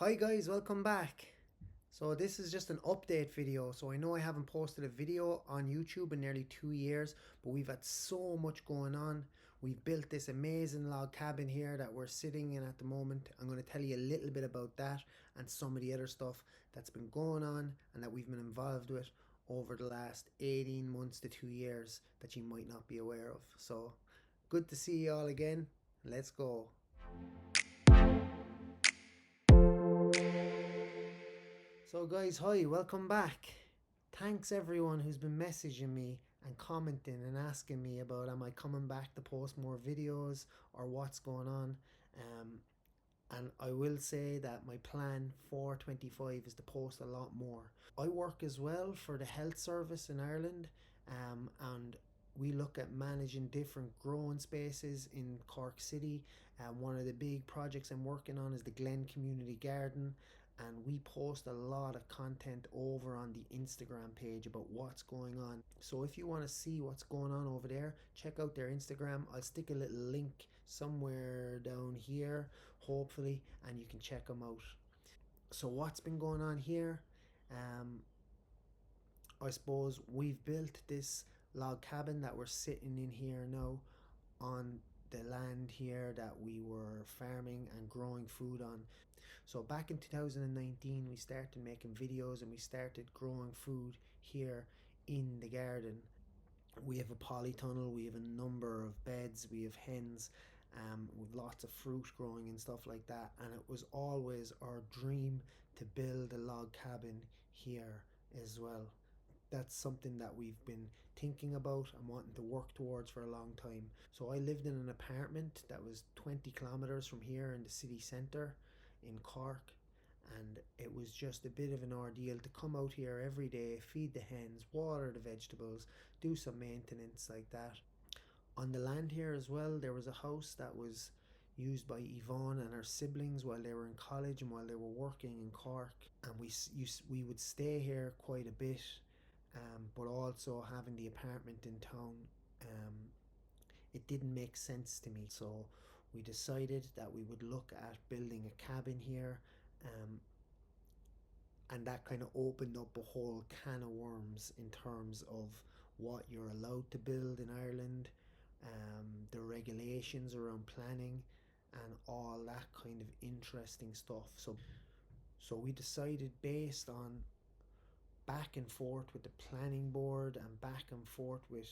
Hi guys, welcome back. So this is just an update video. So I know I haven't posted a video on YouTube in nearly 2 years, but we've had so much going on. We've built this amazing log cabin here that we're sitting in at the moment. I'm going to tell you a little bit about that and some of the other stuff that's been going on and that we've been involved with over the last 18 months to 2 years that you might not be aware of. So good to see you all again. Let's go. So guys, hi, welcome back. Thanks everyone who's been messaging me and commenting and asking me about am I coming back to post more videos or what's going on. And I will say that my plan for 25 is to post a lot more. I work as well for the health service in Ireland, and we look at managing different growing spaces in Cork City. One of the big projects I'm working on is the Glen Community Garden, and we post a lot of content over on the Instagram page about what's going on. So if you want to see what's going on over there, check out their Instagram. I'll stick a little link somewhere down here, hopefully, and you can check them out. So what's been going on here? Um, I suppose we've built this log cabin that we're sitting in here now on the land here that we were farming and growing food on. So back in 2019 we started making videos and we started growing food here in the garden. We have a polytunnel, we have a number of beds, we have hens, with lots of fruit growing and stuff like that, and it was always our dream to build a log cabin here as well. That's something that we've been thinking about and wanting to work towards for a long time. So I lived in an apartment that was 20 kilometers from here in the city centre in Cork, and it was just a bit of an ordeal to come out here every day, feed the hens, water the vegetables, do some maintenance like that. On the land here as well, there was a house that was used by Yvonne and her siblings while they were in college and while they were working in Cork, and we would stay here quite a bit, but also having the apartment in town, um, it didn't make sense to me. So we decided that we would look at building a cabin here, um, and that kind of opened up a whole can of worms in terms of what you're allowed to build in Ireland, the regulations around planning, and all that kind of interesting stuff. So we decided, based on back and forth with the planning board and back and forth with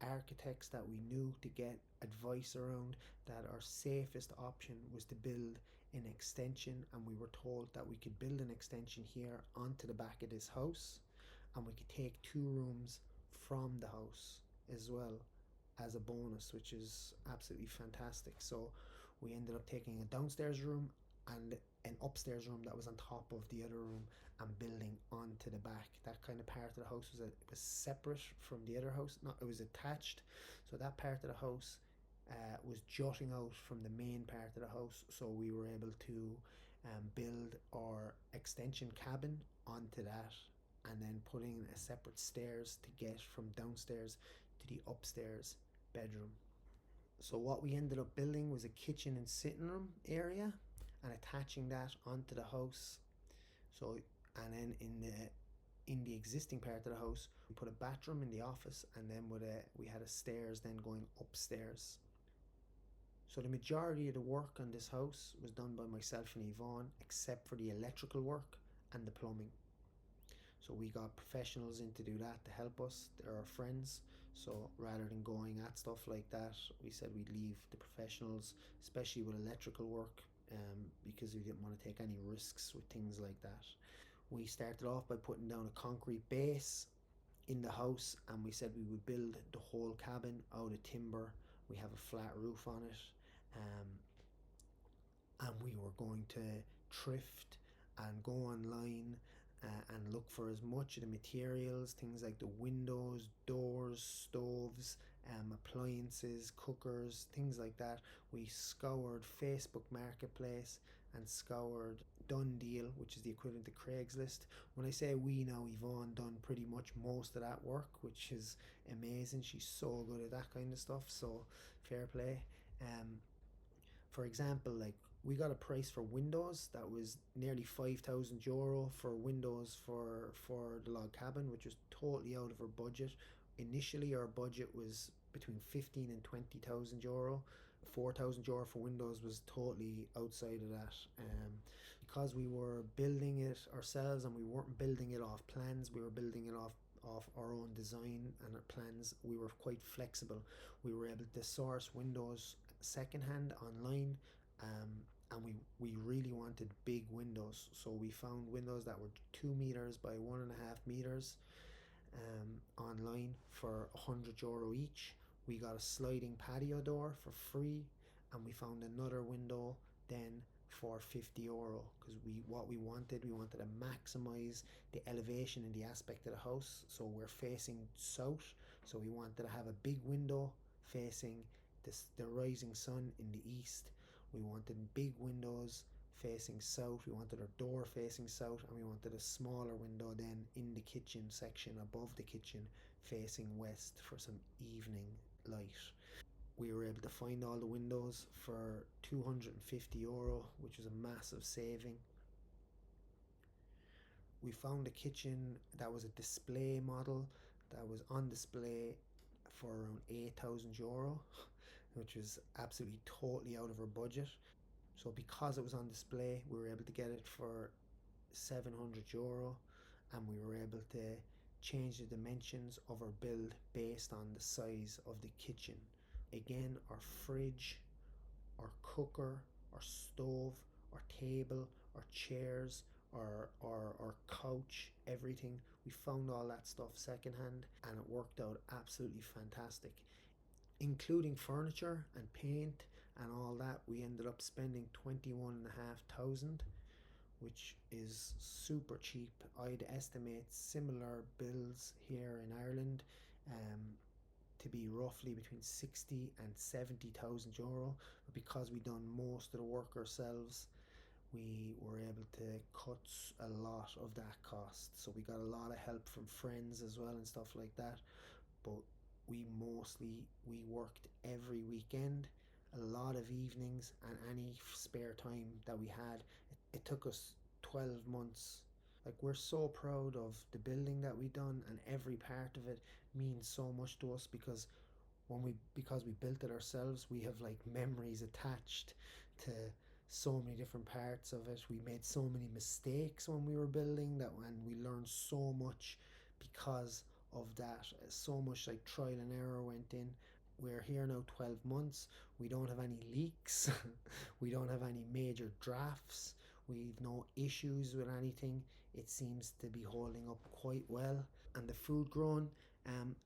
architects that we knew to get advice around, that our safest option was to build an extension, and we were told that we could build an extension here onto the back of this house, and we could take 2 rooms from the house as well as a bonus, which is absolutely fantastic. So we ended up taking a downstairs room and an upstairs room that was on top of the other room and building onto the back. That kind of part of the house was separate from the other house. Not, it was attached. So that part of the house was jutting out from the main part of the house. So we were able to build our extension cabin onto that, and then putting a separate stairs to get from downstairs to the upstairs bedroom. So what we ended up building was a kitchen and sitting room area and attaching that onto the house. So, and then in the existing part of the house, we put a bathroom in the office, and then we had a stairs then going upstairs. So the majority of the work on this house was done by myself and Yvonne, except for the electrical work and the plumbing. So we got professionals in to do that to help us. They're our friends. So rather than going at stuff like that, we said we'd leave the professionals, especially with electrical work, because we didn't want to take any risks with things like that. We started off by putting down a concrete base in the house, and we said we would build the whole cabin out of timber. We have a flat roof on it, and we were going to thrift and go online and look for as much of the materials, things like the windows, doors, stoves, appliances, cookers, things like that. We scoured Facebook Marketplace and scoured Done Deal, which is the equivalent to Craigslist. When I say we now, Yvonne done pretty much most of that work, which is amazing. She's so good at that kind of stuff, so fair play. For example, like We got a price for windows that was nearly €5,000 for windows for the log cabin, which was totally out of our budget. Initially, our budget was between 15 and €20,000. €4,000 for windows was totally outside of that. Because we were building it ourselves and we weren't building it off plans, we were building it off our own design and our plans. We were quite flexible. We were able to source windows secondhand online, and we really wanted big windows, so we found windows that were 2 meters by 1.5 meters online for €100 each. We got a sliding patio door for free, and we found another window then for €50 because we wanted to maximize the elevation in the aspect of the house. So we're facing south, so we wanted to have a big window facing the rising sun in the east. We wanted big windows facing south. We wanted our door facing south, and we wanted a smaller window then in the kitchen section above the kitchen facing west for some evening light. We were able to find all the windows for €250, which was a massive saving. We found a kitchen that was a display model that was on display for around €8,000, which was absolutely totally out of our budget. So because it was on display, we were able to get it for €700, and we were able to change the dimensions of our build based on the size of the kitchen. Again, our fridge, our cooker, our stove, our table, our chairs, our couch, everything. We found all that stuff secondhand, and it worked out absolutely fantastic. Including furniture and paint and all that, we ended up spending 21,500, which is super cheap. I'd estimate similar bills here in Ireland to be roughly between 60 and 70,000 euro. But because we done most of the work ourselves, we were able to cut a lot of that cost. So we got a lot of help from friends as well and stuff like that. But we worked every weekend, a lot of evenings, and any spare time that we had. It took us 12 months. Like, we're so proud of the building that we done, and every part of it means so much to us because we built it ourselves. We have like memories attached to so many different parts of it. We made so many mistakes when we were building that, and we learned so much because of that. So much like trial and error went in. We're here now 12 months. We don't have any leaks. We don't have any major drafts. We've no issues with anything. It seems to be holding up quite well. And the food grown,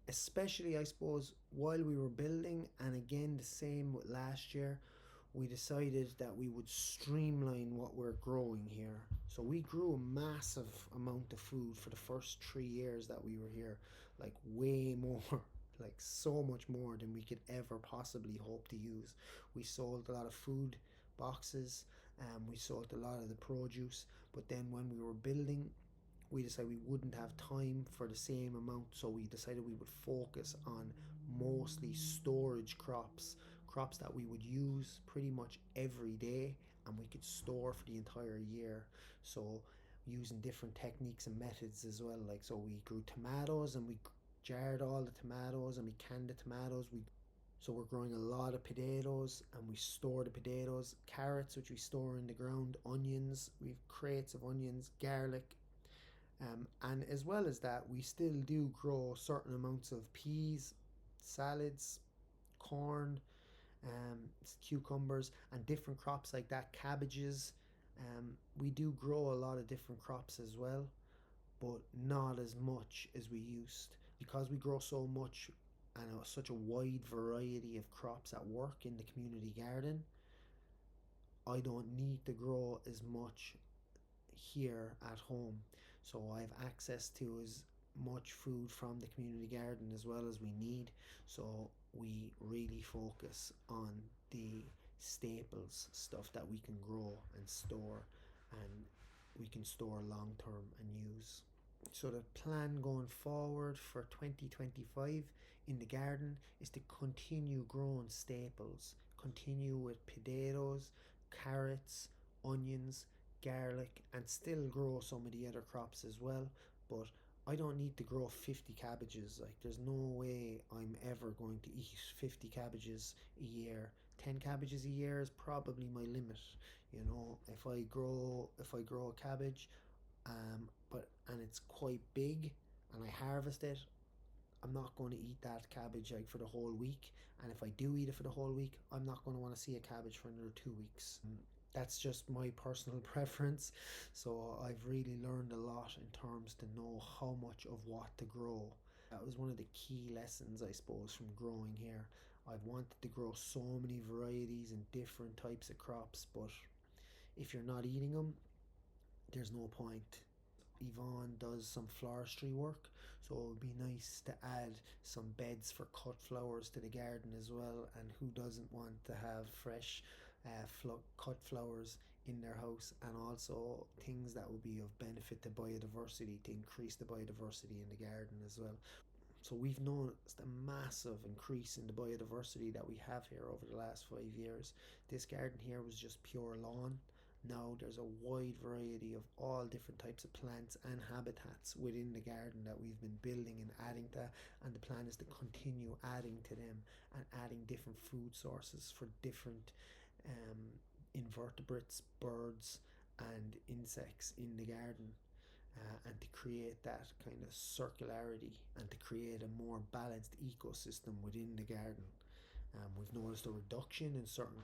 especially I suppose while we were building, and again the same with last year, we decided that we would streamline what we're growing here. So we grew a massive amount of food for the first 3 years that we were here, like way more, like so much more than we could ever possibly hope to use. We sold a lot of food boxes, and we sold a lot of the produce. But then when we were building, we decided we wouldn't have time for the same amount, so we decided we would focus on mostly storage crops that we would use pretty much every day and we could store for the entire year. So using different techniques and methods as well, like, so we grew tomatoes and we jarred all the tomatoes and we canned the tomatoes. So we're growing a lot of potatoes, and we store the potatoes, carrots which we store in the ground, onions, we've crates of onions, garlic, and as well as that, we still do grow certain amounts of peas, salads, corn, cucumbers, and different crops like that, cabbages. We do grow a lot of different crops as well, but not as much as we used. Because we grow so much and such a wide variety of crops at work in the community garden, I don't need to grow as much here at home. So I have access to as much food from the community garden as well as we need. So we really focus on the staples, stuff that we can grow and store, and we can store long term and use. So the plan going forward for 2025 in the garden is to continue growing staples, continue with potatoes, carrots, onions, garlic, and still grow some of the other crops as well. But I don't need to grow 50 cabbages. Like, there's no way I'm ever going to eat 50 cabbages a year. 10 cabbages a year is probably my limit. You know, if I grow a cabbage, and it's quite big, and I harvest it, I'm not going to eat that cabbage like for the whole week. And if I do eat it for the whole week, I'm not going to want to see a cabbage for another 2 weeks. That's just my personal preference. So I've really learned a lot in terms to know how much of what to grow. That was one of the key lessons, I suppose, from growing here. I've wanted to grow so many varieties and different types of crops, but if you're not eating them, there's no point. Yvonne does some floristry work, so it would be nice to add some beds for cut flowers to the garden as well. And who doesn't want to have fresh cut flowers in their house, and also things that would be of benefit to biodiversity, to increase the biodiversity in the garden as well. So we've noticed a massive increase in the biodiversity that we have here over the last 5 years. This garden here was just pure lawn. Now there's a wide variety of all different types of plants and habitats within the garden that we've been building and adding to, and the plan is to continue adding to them and adding different food sources for different um, invertebrates, birds, and insects in the garden. And to create that kind of circularity and to create a more balanced ecosystem within the garden. We've noticed a reduction in certain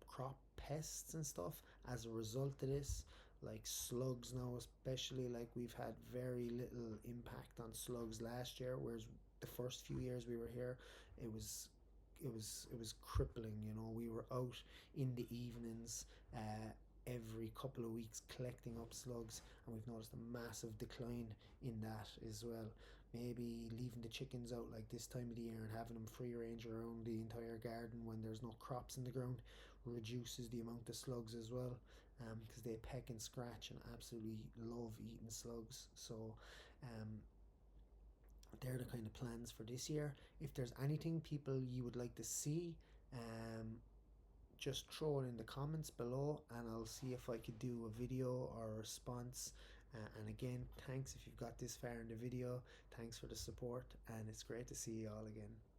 crop pests and stuff as a result of this, like slugs now, especially. Like, we've had very little impact on slugs last year, whereas the first few years we were here, it was it was crippling. You know, we were out in the evenings every couple of weeks collecting up slugs, and we've noticed a massive decline in that as well. Maybe leaving the chickens out like this time of the year and having them free range around the entire garden when there's no crops in the ground reduces the amount of slugs as well, because they peck and scratch and absolutely love eating slugs. So um, they're the kind of plans for this year. If there's anything people you would like to see, just throw it in the comments below, and I'll see if I could do a video or a response. And again, thanks if you've got this far in the video. Thanks for the support, and it's great to see you all again.